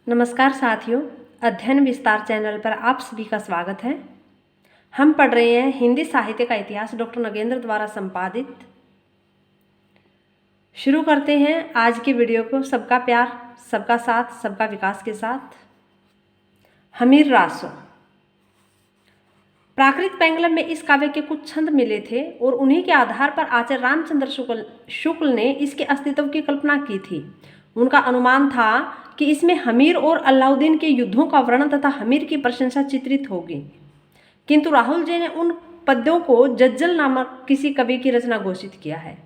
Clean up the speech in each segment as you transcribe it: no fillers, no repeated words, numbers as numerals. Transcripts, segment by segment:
नमस्कार साथियों, अध्ययन विस्तार चैनल पर आप सभी का स्वागत है। हम पढ़ रहे हैं हिंदी साहित्य का इतिहास डॉक्टर नगेंद्र द्वारा संपादित। शुरू करते हैं आज की वीडियो को सबका प्यार, सबका साथ, सबका विकास के साथ। हमीर रासो। प्राकृत पेंगलम में इस काव्य के कुछ छंद मिले थे और उन्हीं के आधार पर आचार्य रामचंद्र शुक्ल ने इसके अस्तित्व की कल्पना की थी। उनका अनुमान था कि इसमें हमीर और अलाउद्दीन के युद्धों का वर्णन तथा हमीर की प्रशंसा चित्रित होगी, किंतु राहुल जी ने उन पद्यों को जज्जल नामक किसी कवि की रचना घोषित किया है।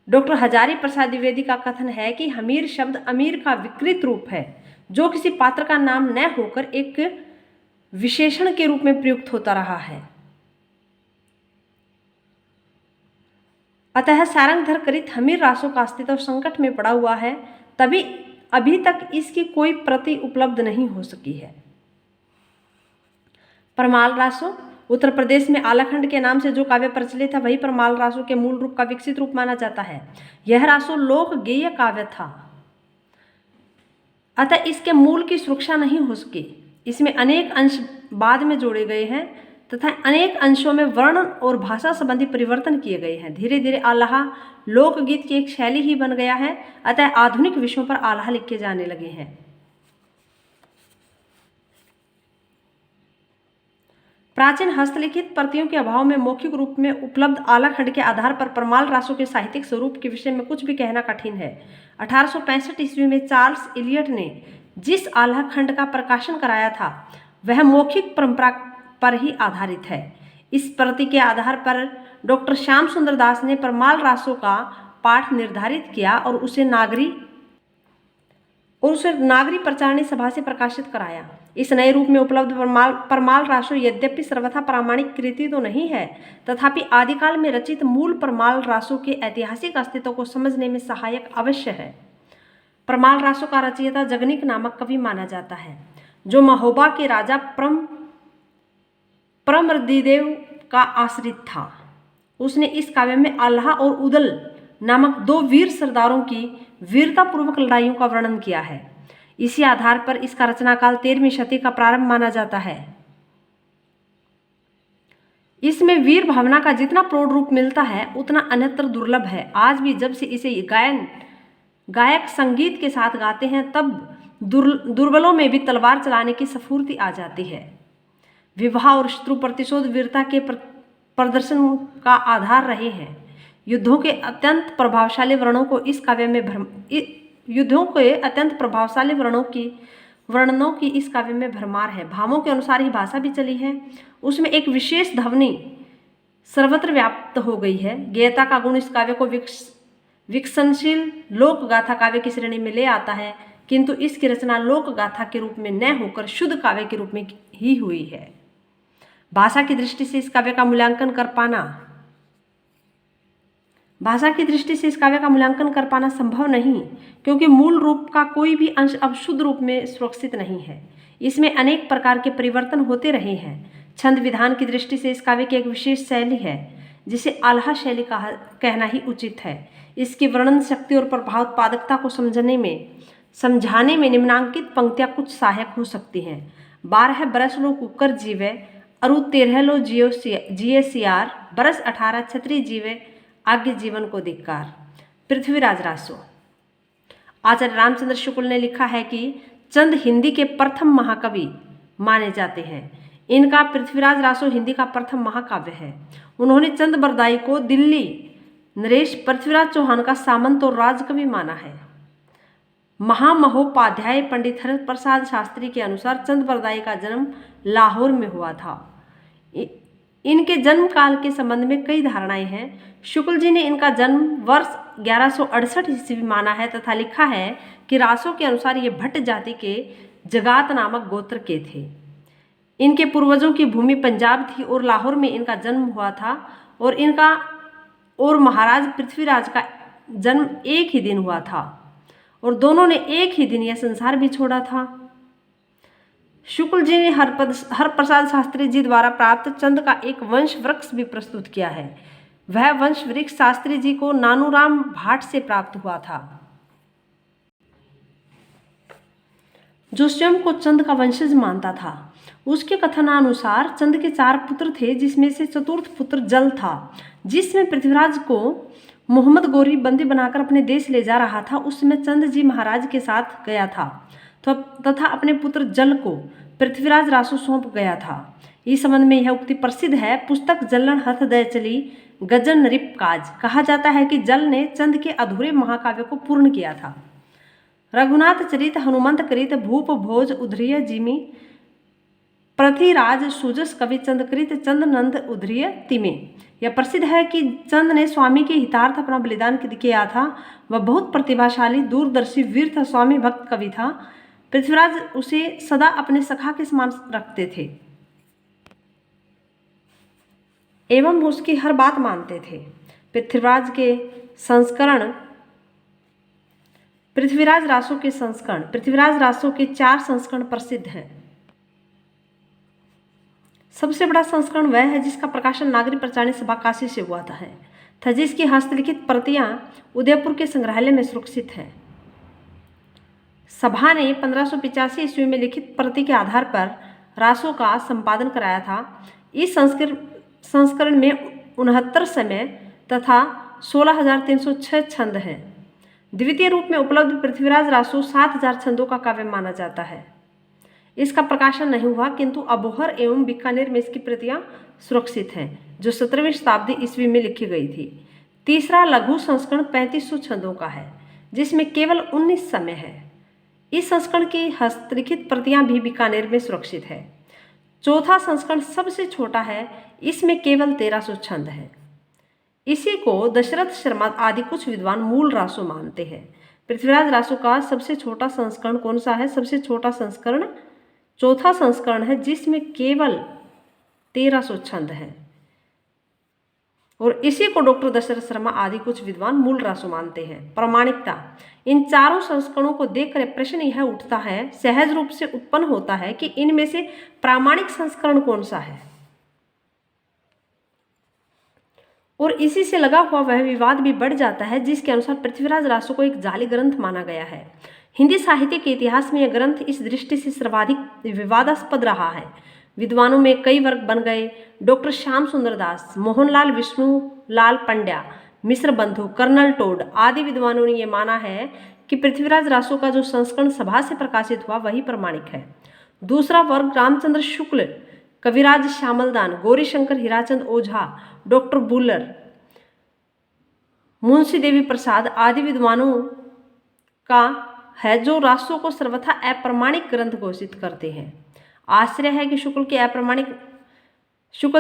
डॉक्टर हजारी प्रसाद द्विवेदी का कथन है कि हमीर शब्द अमीर का विकृत रूप है, जो किसी पात्र का नाम न होकर एक विशेषण के रूप में प्रयुक्त होता रहा है। अतः सारंगधर करित हमीर रासों का अस्तित्व संकट में पड़ा हुआ है, तभी अभी तक इसकी कोई प्रति उपलब्ध नहीं हो सकी है। परमाल रासो। उत्तर प्रदेश में आलाखंड के नाम से जो काव्य प्रचलित है वही परमाल रासो के मूल रूप का विकसित रूप माना जाता है। यह रासो लोक गेय काव्य था, अतः इसके मूल की सुरक्षा नहीं हो सकी। इसमें अनेक अंश बाद में जोड़े गए हैं तथा अनेक अंशों में वर्णन और भाषा संबंधी परिवर्तन किए गए हैं। धीरे धीरे आल्हा लोकगीत की एक शैली ही बन गया है, अतः आधुनिक विषयों पर आल्हा लिखे जाने लगे हैं। प्राचीन हस्तलिखित प्रतियों के अभाव में मौखिक रूप में उपलब्ध आलाखंड के आधार पर परमाल रासों के साहित्यिक स्वरूप के विषय में कुछ भी कहना कठिन है। 1865 ईस्वी में चार्ल्स इलियट ने जिस आलाखंड का प्रकाशन कराया था वह मौखिक परंपरा पर ही आधारित है। इस प्रति के आधार पर डॉक्टर श्याम सुंदर दास ने परमाल रासों का पाठ निर्धारित किया और उसे नागरी प्रचारणी सभा से प्रकाशित कराया। इस नए रूप में उपलब्ध परमाल रासो यद्यपि सर्वथा प्रामाणिक कृति तो नहीं है, तथापि आदिकाल में रचित मूल परमाल रासों के ऐतिहासिक अस्तित्व को समझने में सहायक अवश्य है। परमाल रासों का रचयिता जगनिक नामक कवि माना जाता है, जो महोबा के राजा प्रमृदिदेव का आश्रित था। उसने इस काव्य में आल्हा और उदल नामक दो वीर सरदारों की वीरतापूर्वक लड़ाइयों का वर्णन किया है। इसी आधार पर इसका रचनाकाल 13वीं शती का प्रारंभ माना जाता है। इसमें वीर भावना का जितना प्रौढ़ रूप मिलता है उतना अन्यत्र दुर्लभ है। आज भी जब से इसे गायक संगीत के साथ गाते हैं तब दुर्बलों में भी तलवार चलाने की स्फूर्ति आ जाती है। विवाह और शत्रु प्रतिशोध वीरता के प्रदर्शन का आधार रहे हैं। युद्धों के अत्यंत प्रभावशाली वर्णनों की इस काव्य में भरमार है। भावों के अनुसार ही भाषा भी चली है। उसमें एक विशेष ध्वनि सर्वत्र व्याप्त हो गई है। गेयता का गुण इस काव्य को विकसनशील लोक गाथा काव्य की श्रेणी में ले आता है, किंतु इसकी रचना लोक गाथा के रूप में न होकर शुद्ध काव्य के रूप में ही हुई है। भाषा की दृष्टि से इस काव्य का मूल्यांकन कर पाना संभव नहीं, क्योंकि मूल रूप का कोई भी अंश अब शुद्ध रूप में सुरक्षित नहीं है। इसमें अनेक प्रकार के परिवर्तन होते रहे हैं। छंद विधान की दृष्टि से इस काव्य की एक विशेष शैली है, जिसे आल्हा शैली कहना ही उचित है। इसकी वर्णन शक्ति और प्रभावोत्पादकता को समझाने में निम्नांकित पंक्तियां कुछ सहायक हो सकती हैं। 12 बरस लो कुकर जीवे, अरु 13 लो जिये सियार, बरस 18 छत्री जीवे, आगे जीवन को धिक्कार। पृथ्वीराज रासो। आचार्य रामचंद्र शुक्ल ने लिखा है कि चंद हिंदी के प्रथम महाकवि माने जाते हैं। इनका पृथ्वीराज रासो हिंदी का प्रथम महाकाव्य है। उन्होंने चंद बरदाई को दिल्ली नरेश पृथ्वीराज चौहान का सामंत और राजकवि माना है। महामहोपाध्याय पंडित हरिप्रसाद प्रसाद शास्त्री के अनुसार चंद बरदाई का जन्म लाहौर में हुआ था। इनके जन्म काल के संबंध में कई धारणाएं हैं। शुक्ल जी ने इनका जन्म वर्ष 1168 ईस्वी माना है तथा लिखा है कि रासों के अनुसार ये भट्ट जाति के जगात नामक गोत्र के थे। इनके पूर्वजों की भूमि पंजाब थी और लाहौर में इनका जन्म हुआ था, और महाराज पृथ्वीराज का जन्म एक ही दिन हुआ था और दोनों ने एक ही दिन यह संसार भी छोड़ा था। शुक्ल जी ने हरप्रसाद शास्त्री जी द्वारा प्राप्त चंद का एक वंश वृक्ष भी प्रस्तुत किया है। वह वंश वृक्ष शास्त्री जी को नानूराम भाट से प्राप्त हुआ था। जो स्वयं को चंद का वंशज मानता था। उसके कथनानुसार चंद के 4 पुत्र थे, जिसमें से चतुर्थ पुत्र जल था, जिसमें पृथ्वीराज को मोहम्मद गोरी बंदी बनाकर अपने देश ले जा रहा था। उस समय चंद जी महाराज के साथ गया था तथा अपने पुत्र जल को पृथ्वीराज रासो सौंप गया था। इस संबंध में यह उक्ति प्रसिद्ध है। पुस्तक जलन हथ दय चली गजन नरिप काज। कहा जाता है कि जल ने चंद के अधूरे महाकाव्य को पूर्ण किया था। रघुनाथ चरित हनुमंत कृत भूप भोज उधरिय जिमी पृथ्वीराज सुजस कवि चंद कृत चंद नंद उधरिय तिमे। यह प्रसिद्ध है कि चंद ने स्वामी के हितार्थ अपना बलिदान किया था। वह बहुत प्रतिभाशाली दूरदर्शी वीर था, स्वामी भक्त कवि था। पृथ्वीराज उसे सदा अपने सखा के समान रखते थे एवं उसकी हर बात मानते थे। पृथ्वीराज रासो के 4 संस्करण प्रसिद्ध हैं। सबसे बड़ा संस्करण वह है जिसका प्रकाशन नागरी प्रचारणी सभा काशी से हुआ था, जिसकी हस्तलिखित प्रतियां उदयपुर के संग्रहालय में सुरक्षित हैं। सभा ने 1585 ईस्वी में लिखित प्रति के आधार पर रासो का संपादन कराया था। इस संस्करण में 69 समय तथा 16,306 छंद हैं। द्वितीय रूप में उपलब्ध पृथ्वीराज रासो 7,000 छंदों का काव्य माना जाता है। इसका प्रकाशन नहीं हुआ, किंतु अबोहर एवं बीकानेर में इसकी प्रतियां सुरक्षित हैं, जो 17वीं शताब्दी ईस्वी में लिखी गई थी। तीसरा लघु संस्करण 3500 छंदों का है, जिसमें केवल 19 समय है। इस संस्करण की हस्तलिखित प्रतियां भी बीकानेर में सुरक्षित है। चौथा संस्करण सबसे छोटा है, इसमें केवल 1300 छंद है। इसी को दशरथ शर्मा आदि कुछ विद्वान मूल रासो मानते हैं। पृथ्वीराज रासो का सबसे छोटा संस्करण कौन सा है? सबसे छोटा संस्करण चौथा संस्करण है, जिसमें केवल 1300 छंद है, और इसी को डॉक्टर दशरथ शर्मा आदि कुछ विद्वान मूल रासो मानते हैं। प्रामाणिकता। इन चारों संस्करणों को देखकर प्रश्न यह उठता है, सहज रूप से उत्पन्न होता है कि इनमें से प्रामाणिक संस्करण कौन सा है, और इसी से लगा हुआ वह विवाद भी बढ़ जाता है, जिसके अनुसार पृथ्वीराज रासो को एक जाली ग्रंथ माना गया है। हिंदी साहित्य के इतिहास में यह ग्रंथ इस दृष्टि से सर्वाधिक विवादास्पद रहा है। विद्वानों में कई वर्ग बन गए। डॉक्टर श्याम सुंदर दास, मोहनलाल विष्णुलाल पंड्या, मिश्र बंधु, कर्नल टोड आदि विद्वानों ने यह माना है कि पृथ्वीराज रासो का जो संस्करण सभा से प्रकाशित हुआ वही प्रमाणिक है। दूसरा वर्ग रामचंद्र शुक्ल, कविराज श्यामलदान, गौरीशंकर हीराचंद ओझा, डॉक्टर बुलर, मुंशी देवी प्रसाद आदि विद्वानों का है, जो रासो को सर्वथा अप्रमाणिक ग्रंथ घोषित करते हैं। आश्चर्य है कि शुक्ल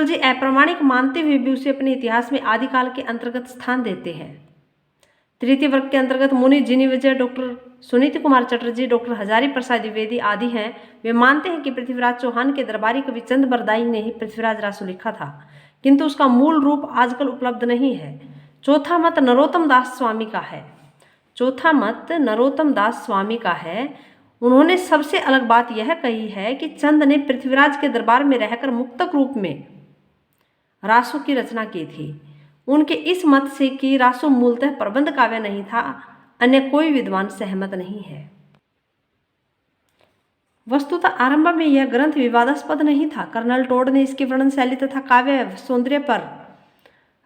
जी अप्रमाणिक मानते हुए भी उसे अपने इतिहास में आदिकाल के अंतर्गत स्थान देते हैं। तृतीय वर्ग के अंतर्गत मुनि जिनी विजय, डॉक्टर सुनीति कुमार चटर्जी, डॉक्टर हजारी प्रसाद द्विवेदी आदि हैं। वे मानते हैं कि पृथ्वीराज चौहान के दरबारी कवि चंद बरदाई ने ही पृथ्वीराज रासो लिखा था, किंतु उसका मूल रूप आजकल उपलब्ध नहीं है। चौथा मत नरोत्तम दास स्वामी का है। उन्होंने सबसे अलग बात यह कही है कि चंद ने पृथ्वीराज के दरबार में रहकर मुक्तक रूप में रासो की रचना की थी। उनके इस मत से कि रासो मूलतः प्रबंध काव्य नहीं था, अन्य कोई विद्वान सहमत नहीं है। वस्तुतः आरंभ में यह ग्रंथ विवादास्पद नहीं था। कर्नल टोड ने इसकी वर्णन शैली तथा काव्य सौंदर्य पर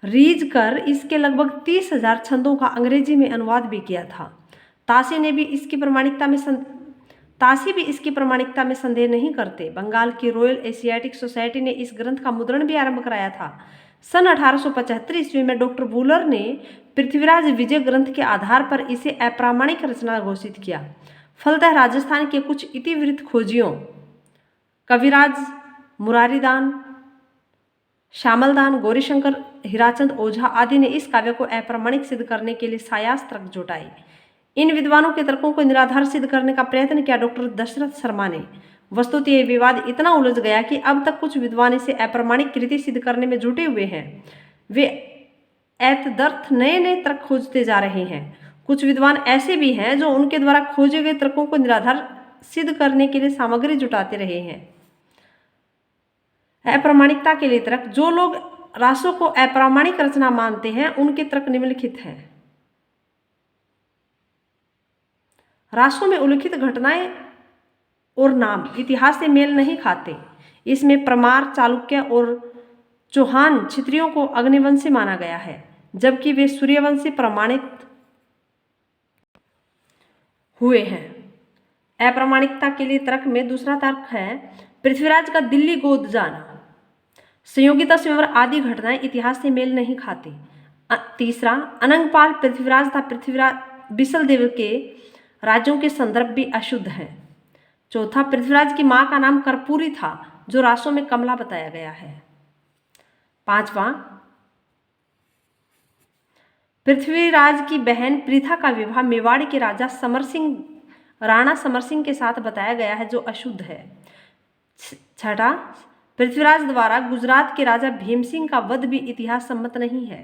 रीझ कर इसके लगभग 30,000 छंदों का अंग्रेजी में अनुवाद भी किया था। ताशी भी इसकी प्रामाणिकता में संदेह नहीं करते। बंगाल की रॉयल एशियाटिक सोसाइटी ने इस ग्रंथ का मुद्रण भी आरंभ कराया था। सन 1875 ईस्वी में डॉक्टर बुलर ने पृथ्वीराज विजय ग्रंथ के आधार पर इसे अप्रामाणिक रचना घोषित किया। फलतः राजस्थान के कुछ इतिवृत्त खोजियों कविराज मुरारीदान, श्यामलदान, गौरीशंकर हीराचंद ओझा आदि ने इस काव्य को अप्रामाणिक सिद्ध करने के लिए सायास तर्क जुटाए। इन विद्वानों के तर्कों को निराधार सिद्ध करने का प्रयत्न किया डॉक्टर दशरथ शर्मा ने। वस्तुतः यह विवाद इतना उलझ गया कि अब तक कुछ विद्वान इसे अप्रामाणिक कृति सिद्ध करने में जुटे हुए हैं। वे एतदर्थ नए नए तर्क खोजते जा रहे हैं। कुछ विद्वान ऐसे भी हैं जो उनके द्वारा खोजे गए तर्कों को निराधार सिद्ध करने के लिए सामग्री जुटाते रहे हैं। अप्रामाणिकता के लिए तर्क। जो लोग रासो को अप्रामाणिक रचना मानते हैं उनके तर्क निम्नलिखित हैं। रासो में उल्लिखित घटनाएं और नाम इतिहास से मेल नहीं खाते। इसमें परमार, चालुक्य और चौहान क्षत्रियों को अग्निवंशी माना गया है, जबकि वे सूर्यवंशी प्रमाणित हुए हैं। अप्रामाणिकता के लिए तर्क में दूसरा तर्क है पृथ्वीराज का दिल्ली गोद जाना। संयोगिता स्वयंवर आदि घटनाएं इतिहास से मेल नहीं खाती। तीसरा, अनंगपाल पृथ्वीराज था, पृथ्वीराज बिसलदेव के राज्यों के संदर्भ भी अशुद्ध हैं। चौथा, पृथ्वीराज की मां का नाम कर्पूरी था, जो रासों में कमला बताया गया है। पांचवा, पृथ्वीराज की बहन पृथा का विवाह मेवाड़ के राजा राणा समर सिंह के साथ बताया गया है, जो अशुद्ध है। छठा, पृथ्वीराज द्वारा गुजरात के राजा भीम सिंह का वध भी इतिहास सम्मत नहीं है।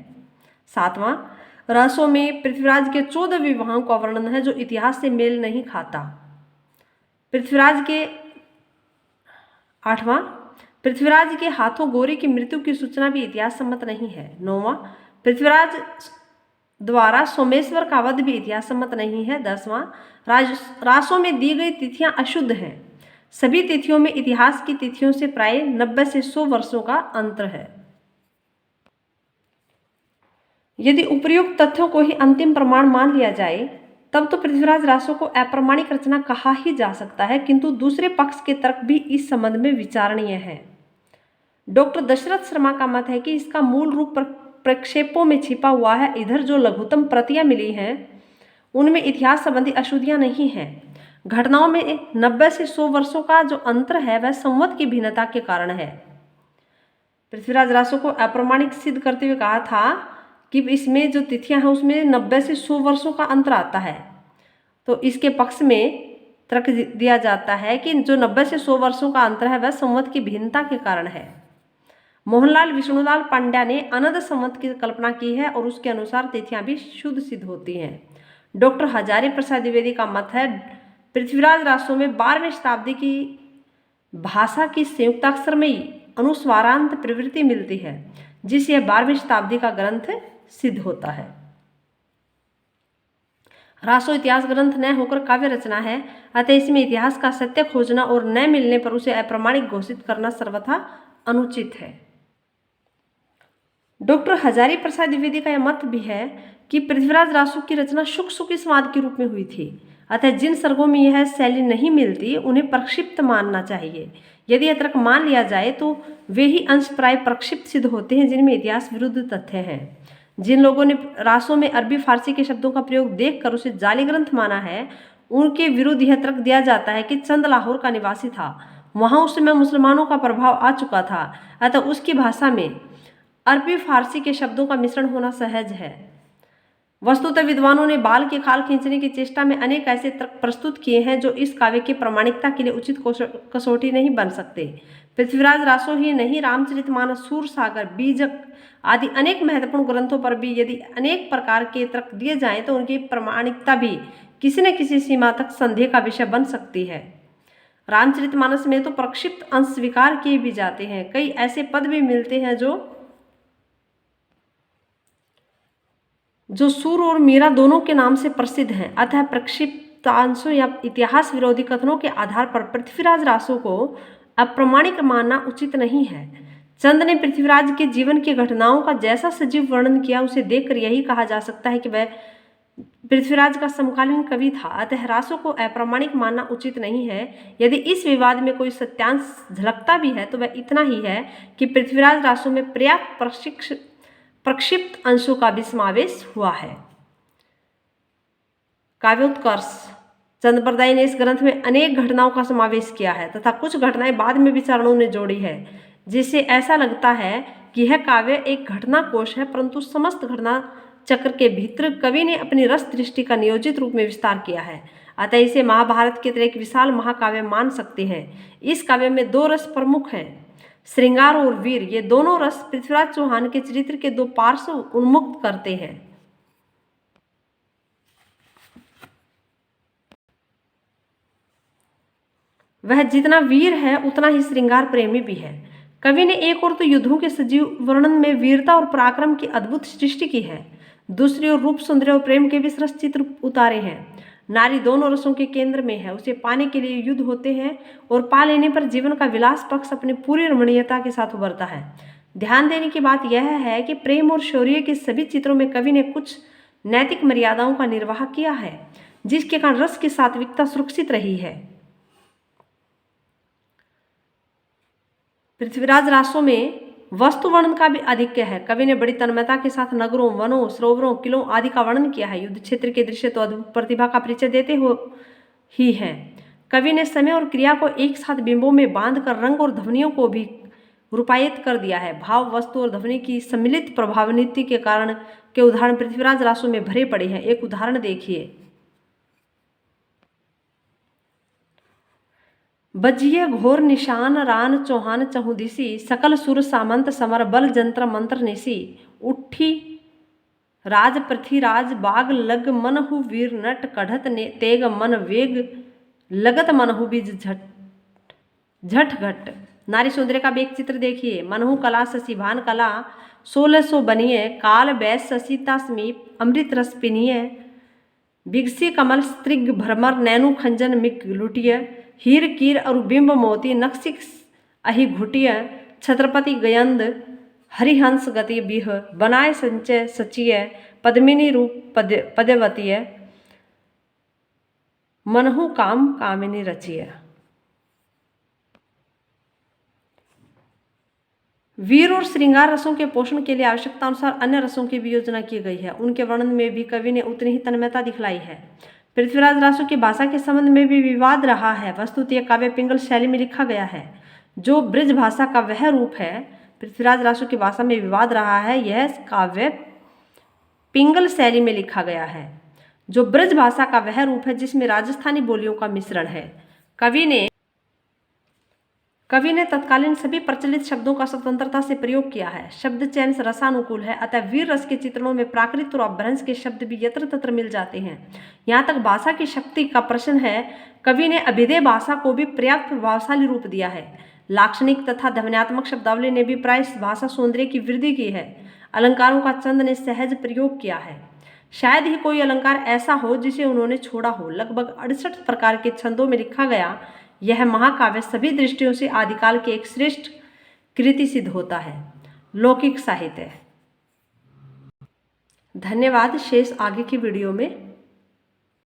सातवां, रासों में पृथ्वीराज के 14 विवाहों का वर्णन है, जो इतिहास से मेल नहीं खाता। आठवां, पृथ्वीराज के हाथों गौरी की मृत्यु की सूचना भी इतिहास सम्मत नहीं है। नौवां, पृथ्वीराज द्वारा सोमेश्वर का वध भी इतिहास सम्मत नहीं है। 10वां, रासों में दी गई तिथियां अशुद्ध हैं। सभी तिथियों में इतिहास की तिथियों से प्राय 90 से 100 वर्षों का अंतर है। यदि उपर्युक्त तथ्यों को ही अंतिम प्रमाण मान लिया जाए, तब तो पृथ्वीराज रासों को अप्रामाणिक रचना कहा ही जा सकता है, किंतु दूसरे पक्ष के तर्क भी इस संबंध में विचारणीय है। डॉक्टर दशरथ शर्मा का मत है कि इसका मूल रूप प्रक्षेपों में छिपा हुआ है। इधर जो लघुतम प्रतियां मिली हैं, उनमें इतिहास संबंधी अशुद्धियां नहीं हैं। घटनाओं में 90 से 100 वर्षों का जो अंतर है, वह संवत की भिन्नता के कारण है। पृथ्वीराज रासों को अप्रामाणिक सिद्ध करते हुए कहा था कि इसमें जो तिथियां हैं, उसमें 90 से 100 वर्षों का अंतर आता है। तो इसके पक्ष में तर्क दिया जाता है कि जो 90 से 100 वर्षों का अंतर है, वह संवत की भिन्नता के कारण है। मोहनलाल विष्णुलाल पांड्या ने अनंत संवत की कल्पना की है और उसके अनुसार तिथियां भी शुद्ध सिद्ध होती हैं। डॉक्टर हजारी प्रसाद द्विवेदी का मत है पृथ्वीराज रासों में 12वीं शताब्दी की भाषा की संयुक्ताक्षरमयी अनुस्वारांत प्रवृत्ति मिलती है, जिससे 12वीं शताब्दी का ग्रंथ सिद्ध होता है। रासो इतिहास ग्रंथ न होकर काव्य रचना है, अतः इसमें इतिहास का सत्य खोजना और न मिलने पर उसे अप्रामाणिक घोषित करना सर्वथा अनुचित है। डॉक्टर हजारी प्रसाद द्विवेदी का यह मत भी है कि पृथ्वीराज रासो की रचना शुक शुकी संवाद के रूप में हुई थी, अतः जिन सर्गों में यह शैली नहीं मिलती, उन्हें प्रक्षिप्त मानना चाहिए। यदि यह तर्क मान लिया जाए तो वे ही अंश प्राय प्रक्षिप्त सिद्ध होते हैं, जिनमें इतिहास विरुद्ध तथ्य हैं। जिन लोगों ने रासों में अरबी फारसी के शब्दों का प्रयोग देखकर उसे जाली ग्रंथ माना है, उनके विरुद्ध यह तर्क दिया जाता है कि चंद लाहौर का निवासी था, वहां उस समय मुसलमानों का प्रभाव आ चुका था, अतः उसकी भाषा में अरबी फारसी के शब्दों का मिश्रण होना सहज है। वस्तुतः विद्वानों ने बाल के खाल खींचने की चेष्टा में अनेक ऐसे तर्क प्रस्तुत किए हैं, जो इस काव्य की प्रामाणिकता के लिए उचित कसौटी नहीं बन सकते। पृथ्वीराज रासो ही नहीं, रामचरितमानस, सूरसागर, बीजक आदि अनेक महत्वपूर्ण ग्रंथों पर भी यदि अनेक प्रकार के तर्क दिए जाएं, तो उनकी प्रामाणिकता भी किसी न किसी सीमा तक संदेह का विषय बन सकती है। रामचरितमानस में तो प्रक्षिप्त अंश स्वीकार किए भी जाते हैं। कई ऐसे पद भी मिलते हैं जो सूर और मीरा दोनों के नाम से प्रसिद्ध हैं। अतः प्रक्षिप्तांशों या इतिहास विरोधी कथनों के आधार पर पृथ्वीराज रासो को अप्रामाणिक मानना उचित नहीं है। चंद ने पृथ्वीराज के जीवन की घटनाओं का जैसा सजीव वर्णन किया, उसे देखकर यही कहा जा सकता है कि वह पृथ्वीराज का समकालीन कवि था। अतः रासो को अप्रामाणिक मानना उचित नहीं है। यदि इस विवाद में कोई सत्यांश झलकता भी है, तो वह इतना ही है कि पृथ्वीराज रासो में पर्याप्त प्रक्षिप्त अंशों का भी समावेश हुआ है। काव्योत्कर्ष चंद्रप्रदायी ने इस ग्रंथ में अनेक घटनाओं का समावेश किया है तथा कुछ घटनाएं बाद में भी चरणों ने जोड़ी है, जिससे ऐसा लगता है कि यह काव्य एक घटना कोश है, परंतु समस्त घटना चक्र के भीतर कवि ने अपनी रस दृष्टि का नियोजित रूप में विस्तार किया है। अतः इसे महाभारत के तरह एक विशाल महाकाव्य मान सकते हैं। इस काव्य में 2 रस प्रमुख हैं, श्रृंगार और वीर। ये दोनों रस पृथ्वीराज चौहान के चरित्र के 2 पार्श्व उन्मुक्त करते हैं। वह जितना वीर है, उतना ही श्रृंगार प्रेमी भी है। कवि ने एक ओर तो युद्धों के सजीव वर्णन में वीरता और पराक्रम की अद्भुत सृष्टि की है, दूसरी ओर रूप, सौंदर्य और प्रेम के भी सरस चित्र उतारे हैं। नारी दोनों रसों के केंद्र में है, उसे पाने के लिए युद्ध होते हैं और पा लेने पर जीवन का विलास पक्ष अपनी पूरी रमणीयता के साथ उभरता है। ध्यान देने की बात यह है कि प्रेम और शौर्य के सभी चित्रों में कवि ने कुछ नैतिक मर्यादाओं का निर्वाह किया है, जिसके कारण रस की सात्विकता सुरक्षित रही है। पृथ्वीराज रासों में वस्तु वर्णन का भी आधिक्य है। कवि ने बड़ी तन्मयता के साथ नगरों, वनों, सरोवरों, किलों आदि का वर्णन किया है। युद्ध क्षेत्र के दृश्य तो अद्भुत प्रतिभा का परिचय देते हो ही हैं। कवि ने समय और क्रिया को एक साथ बिंबों में बांधकर रंग और ध्वनियों को भी रूपायित कर दिया है। भाव, वस्तु और ध्वनि की सम्मिलित प्रभावनीति के कारण के उदाहरण पृथ्वीराज रासों में भरे पड़े हैं। एक उदाहरण देखिए। बजिए घोर निशान रान चौहान चहुदिसी, सकल सुर सामंत समर बल जंत्र मंत्र निसी, उठी राज पृथ्वीराज बाग लग मनहु वीर नट, कढ़त ने तेग मन वेग लगत मनहु बीज झट घट। नारी सौंदर्य का भी एक चित्र देखिए। मनहु कला शशि भान कला 1600 बनिए, काल बैस शशिता समीप अमृत रस पिनिय, बिगसी कमल स्त्रिग भ्रमर नैनु खंजन मिक लुटिय, हीर कीर अरु बिंब मोती नक्सिक अहि घुटिय, छत्रपति गयंद हरिहंस गति बिह, बनाए संचय सचिय, पद्मिनी रूप पदवतीय, मनहु काम कामिनी रचिय। वीर और श्रृंगार रसों के पोषण के लिए आवश्यकता अनुसार अन्य रसों की भी योजना की गई है। उनके वर्णन में भी कवि ने उतनी ही तन्मयता दिखलाई है। पृथ्वीराज रासों की भाषा के संबंध में भी विवाद रहा है। वस्तुतः यह काव्य पिंगल शैली में लिखा गया है, जो ब्रज भाषा का वह रूप है। पृथ्वीराज रासों की भाषा में विवाद रहा है। यह काव्य पिंगल शैली में लिखा गया है, जो ब्रज भाषा का वह रूप है जिसमें राजस्थानी बोलियों का मिश्रण है। कवि ने तत्कालीन सभी प्रचलित शब्दों का स्वतंत्रता से प्रयोग किया है। शब्द चयन रसानुकूल है, अतः वीर रस के चित्रणों में प्राकृत और अपभ्रंश के शब्द भी यत्र तत्र मिल जाते हैं। यहाँ तक भाषा की शक्ति का प्रश्न है, कवि ने अभिधेय भाषा को भी पर्याप्त प्रभावशाली रूप दिया है। लाक्षणिक तथा ध्वन्यात्मक शब्दावली ने भी प्राय भाषा सौंदर्य की वृद्धि की है। अलंकारों का चंद ने सहज प्रयोग किया है। शायद ही कोई अलंकार ऐसा हो जिसे उन्होंने छोड़ा हो। लगभग 68 प्रकार के छंदों में लिखा गया यह महाकाव्य सभी दृष्टियों से आदिकाल के एक श्रेष्ठ कृति सिद्ध होता है। लौकिक साहित्य। धन्यवाद। शेष आगे की वीडियो में